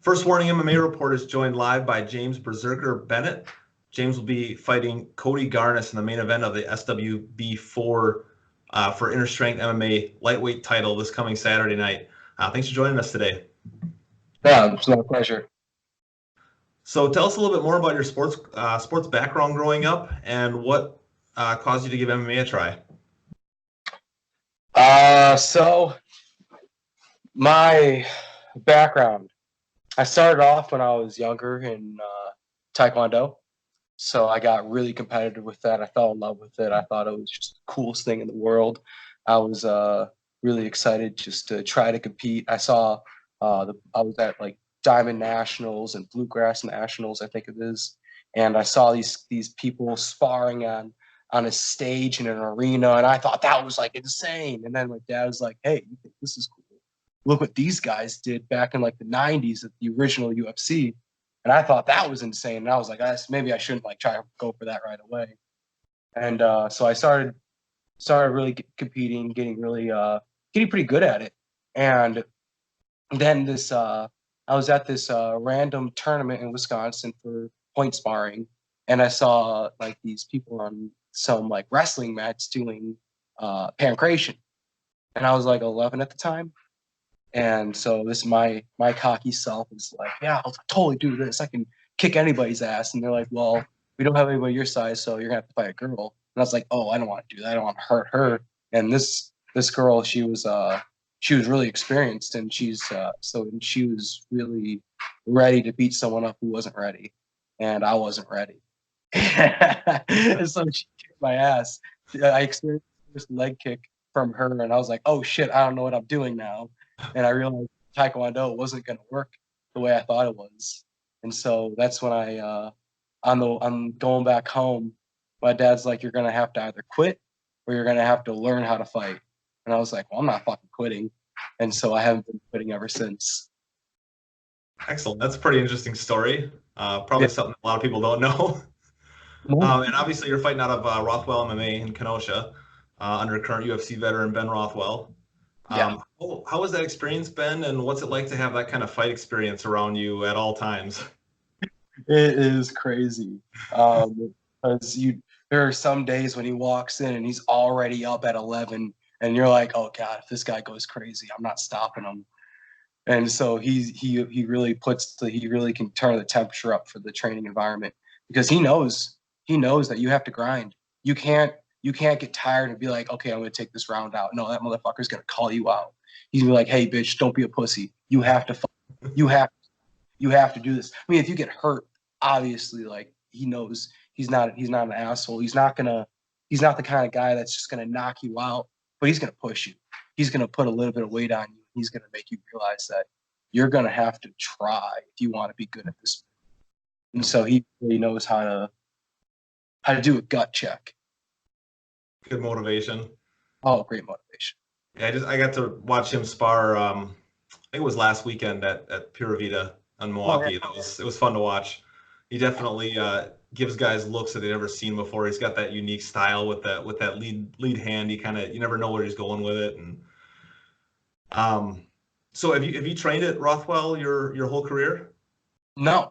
First Warning MMA Report is joined live by James BerZerker Bennett. James will be fighting Cody Garness in the main event of the SWB 4 for Inner Strength MMA lightweight title this coming Saturday night. Thanks for joining us today. Yeah, it's my pleasure. So tell us a little bit more about your sports background growing up and what caused you to give MMA a try. So my background, I started off when I was younger in Taekwondo. So I got really competitive with that. I fell in love with it. I thought it was just the coolest thing in the world. I was really excited just to try to compete. I saw I was at like Diamond Nationals and Bluegrass Nationals, I think it is, and I saw these people sparring on a stage in an arena, and I thought that was like insane. And then my dad was like, "Hey, you think this is cool? Look what these guys did back in like the '90s at the original UFC." And I thought that was insane. And I was like, maybe I shouldn't like try to go for that right away. And so I started really competing, getting pretty good at it. And then I was at this random tournament in Wisconsin for point sparring, and I saw like these people on some like wrestling mats doing pancration, and I was like 11 at the time. And so this my cocky self is like, yeah, I'll totally do this. I can kick anybody's ass. And they're like, well, we don't have anybody your size, so you're gonna have to fight a girl. And I was like, oh, I don't want to do that. I don't want to hurt her. And this girl, she was really experienced, and she was really ready to beat someone up who wasn't ready, and I wasn't ready. And so she kicked my ass. I experienced this leg kick from her, and I was like, oh shit, I don't know what I'm doing now. And I realized Taekwondo wasn't going to work the way I thought it was. And so that's when I'm going back home, my dad's like, you're going to have to either quit or you're going to have to learn how to fight. And I was like, well, I'm not fucking quitting. And so I haven't been quitting ever since. Excellent. That's a pretty interesting story. Probably something a lot of people don't know. And obviously you're fighting out of Rothwell MMA in Kenosha under current UFC veteran Ben Rothwell. How has that experience been, and what's it like to have that kind of fight experience around you at all times? It is crazy. Because there are some days when he walks in and he's already up at 11, and you're like, oh God, if this guy goes crazy, I'm not stopping him. And so he really can turn the temperature up for the training environment, because he knows that you have to grind. You can't get tired and be like, okay, I'm going to take this round out. No, that motherfucker's going to call you out. He's going to be like, hey, bitch, don't be a pussy. You have to fight. You have to do this. I mean, if you get hurt, obviously, like, he knows he's not an asshole. He's not the kind of guy that's just going to knock you out, but he's going to push you. He's going to put a little bit of weight on you. He's going to make you realize that you're going to have to try if you want to be good at this. And so he really knows how to do a gut check. Good motivation. Oh, great motivation. Yeah, I got to watch him spar. I think it was last weekend at Pura Vida in Milwaukee. Oh, yeah. It was fun to watch. He definitely gives guys looks that they've never seen before. He's got that unique style with that lead hand. You never know where he's going with it. And so have you trained at Rothwell your whole career? No.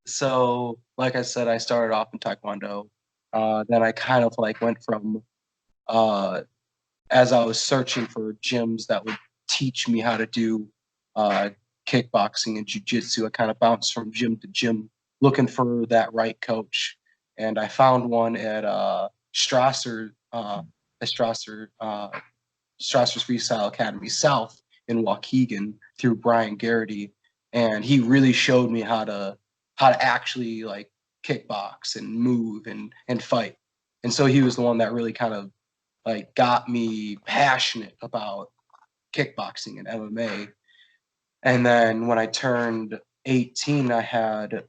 So like I said, I started off in Taekwondo. Then I kind of like went from as I was searching for gyms that would teach me how to do kickboxing and jiu-jitsu, I kind of bounced from gym to gym looking for that right coach. And I found one at Strasser's Freestyle Academy South in Waukegan through Brian Garrity. And he really showed me how to actually like kickbox and move and fight. And so he was the one that really kind of like got me passionate about kickboxing and MMA. And then when I turned 18, I had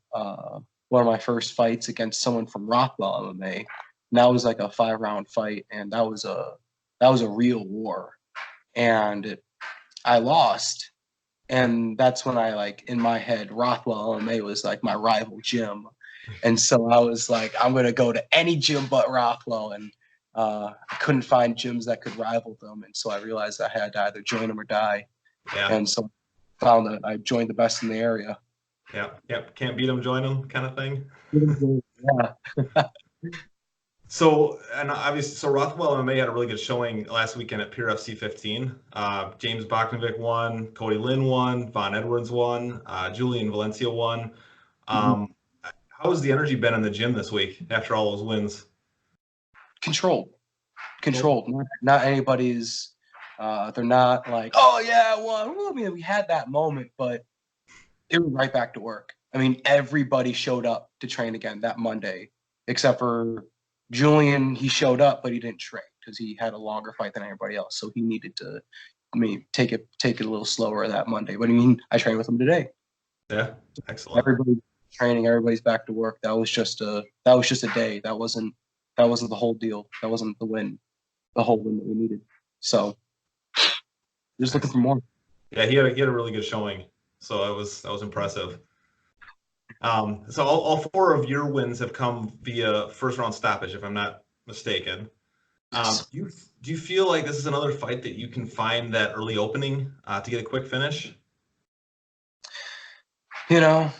one of my first fights against someone from Rothwell MMA. And that was like a 5-round fight, and that was a real war. And I lost. And that's when I, like, in my head, Rothwell MMA was like my rival gym. And so I was like, I'm going to go to any gym but Rothwell. And I couldn't find gyms that could rival them. And so I realized I had to either join them or die. Yeah. And so found that I joined the best in the area. Yep. Can't beat them, join them, kind of thing. Yeah. So, and obviously, so Rothwell MMA had a really good showing last weekend at Pure FC 15. James Boknovic won, Cody Lynn won, Von Edwards won, Julian Valencia won. How has the energy been in the gym this week after all those wins? Controlled. Not anybody's. They're not like, oh yeah, I won. I mean, we had that moment, but it was right back to work. I mean, everybody showed up to train again that Monday, except for Julian. He showed up, but he didn't train because he had a longer fight than everybody else, so he needed to take it a little slower that Monday. But I mean, I trained with him today. Yeah, excellent. Everybody's training. Everybody's back to work. That was just a day. That wasn't the whole deal. That wasn't the whole win that we needed. So just looking for more. Yeah, he had a really good showing. So that was impressive. So all four of your wins have come via first round stoppage, if I'm not mistaken. Yes. Do you feel like this is another fight that you can find that early opening to get a quick finish? You know,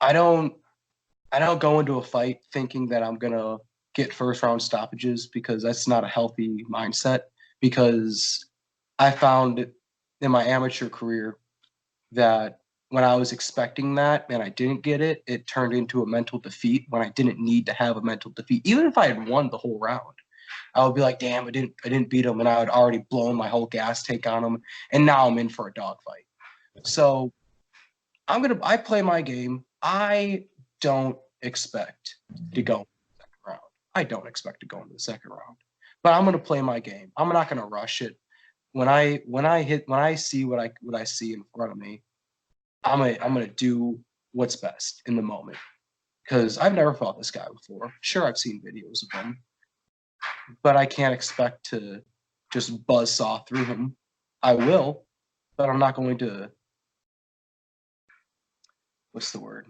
I don't go into a fight thinking that I'm gonna get first round stoppages, because that's not a healthy mindset. Because I found in my amateur career that when I was expecting that and I didn't get it, it turned into a mental defeat when I didn't need to have a mental defeat. Even if I had won the whole round, I would be like, damn, I didn't beat him, and I had already blown my whole gas tank on him, and now I'm in for a dogfight. So I play my game. I don't expect to go in the second round. I don't expect to go into the second round. But I'm gonna play my game. I'm not gonna rush it. When I see what I see in front of me, I'm gonna do what's best in the moment. Because I've never fought this guy before. Sure, I've seen videos of him, but I can't expect to just buzzsaw through him. I will, but I'm not going to, what's the word?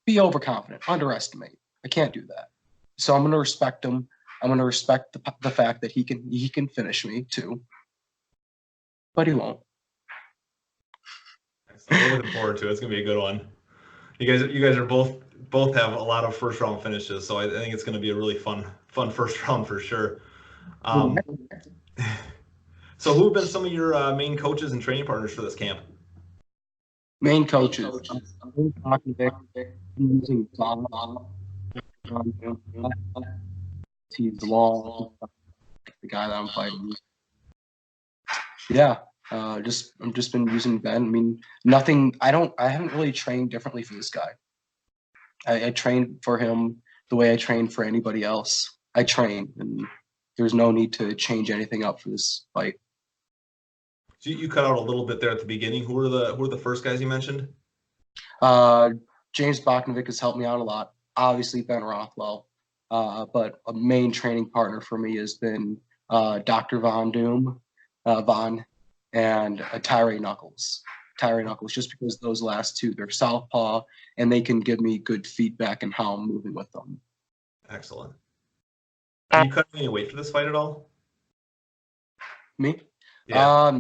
Be overconfident, underestimate. I can't do that. So I'm going to respect him. I'm going to respect the fact that he can finish me too, but he won't. I'm looking forward to it. It's gonna be a good one. You guys are both have a lot of first round finishes, so I think it's gonna be a really fun first round for sure. So who have been some of your main coaches and training partners for this camp? Main coaches. Using he's long, the guy that I'm fighting. Yeah, I've just been using Ben. I mean, nothing. I haven't really trained differently for this guy. I trained for him the way I trained for anybody else. I train, and there's no need to change anything up for this fight. So you cut out a little bit there at the beginning. Who were the first guys you mentioned? James Boknovic has helped me out a lot. Obviously, Ben Rothwell. But a main training partner for me has been Dr. Von, and Tyree Knuckles. Just because those last two, they're southpaw, and they can give me good feedback in how I'm moving with them. Excellent. Are you cutting any weight for this fight at all? Me? Yeah.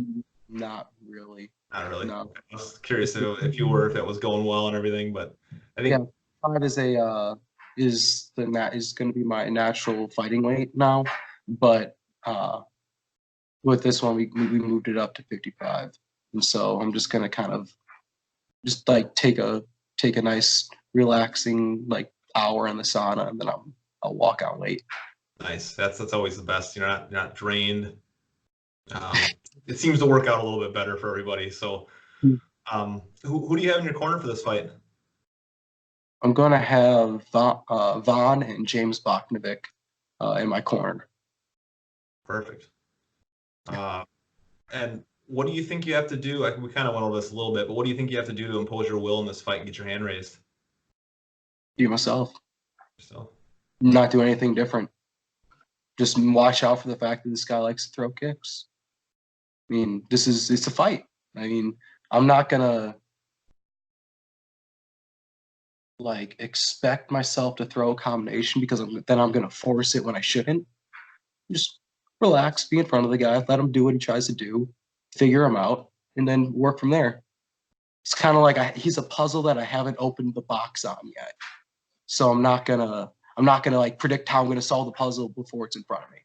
Not really. Not really. No. I was curious if you were, if that was going well and everything, but I think 5 is going to be my natural fighting weight now, but with this one we moved it up to 55, and so I'm just gonna kind of just like take a nice relaxing like hour in the sauna, and then I'll walk out late. Nice. That's always the best. You're not drained. It seems to work out a little bit better for everybody. So, who do you have in your corner for this fight? I'm gonna have Von and James Boknovic in my corner. Perfect. And what do you think you have to do? We kind of went over this a little bit, but what do you think you have to do to impose your will in this fight and get your hand raised? Be myself. So, not do anything different. Just watch out for the fact that this guy likes to throw kicks. I mean, it's a fight. I mean, I'm not gonna like expect myself to throw a combination because then I'm gonna force it when I shouldn't. Just relax, be in front of the guy, let him do what he tries to do, figure him out, and then work from there. It's kind of like he's a puzzle that I haven't opened the box on yet. So I'm not gonna like predict how I'm gonna solve the puzzle before it's in front of me.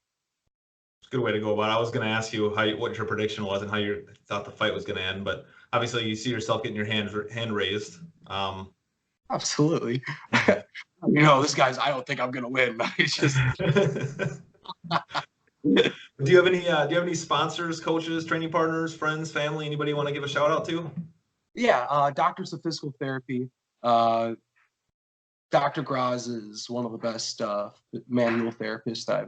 It's a good way to go about it. I was gonna ask you what your prediction was and how you thought the fight was gonna end, but obviously you see yourself getting your hand raised. Absolutely. This guy's. I don't think I'm gonna win. It's just. Do you have any sponsors, coaches, training partners, friends, family, anybody you want to give a shout out to? Yeah, Doctors of Physical Therapy. Dr. Graz is one of the best manual therapists that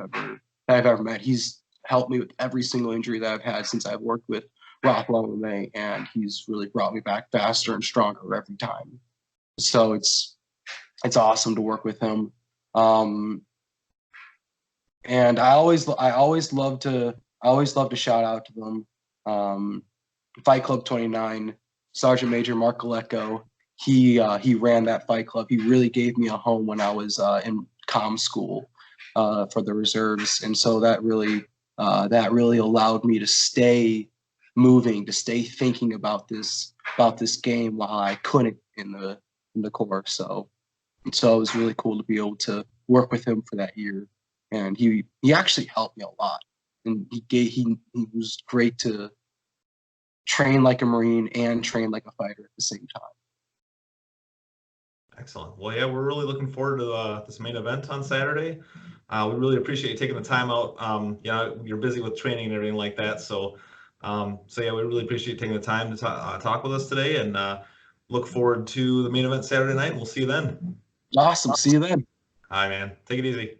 I've ever met. He's helped me with every single injury that I've had since I've worked with Rothwell MMA, and he's really brought me back faster and stronger every time. So it's awesome to work with him. And I always love to shout out to them. Fight Club 29, Sergeant Major Mark Galecko. He ran that fight club. He really gave me a home when I was in comm school for the reserves, and so that really allowed me to stay moving, to stay thinking about this game while I couldn't in the Corps. So it was really cool to be able to work with him for that year, and he actually helped me a lot, and he was great to train like a Marine and train like a fighter at the same time. Excellent. Well, yeah, we're really looking forward to this main event on Saturday. We really appreciate you taking the time out. You're busy with training and everything like that. So yeah, we really appreciate you taking the time to talk with us today, and look forward to the main event Saturday night. We'll see you then. Awesome. See you then. All right, man. Take it easy.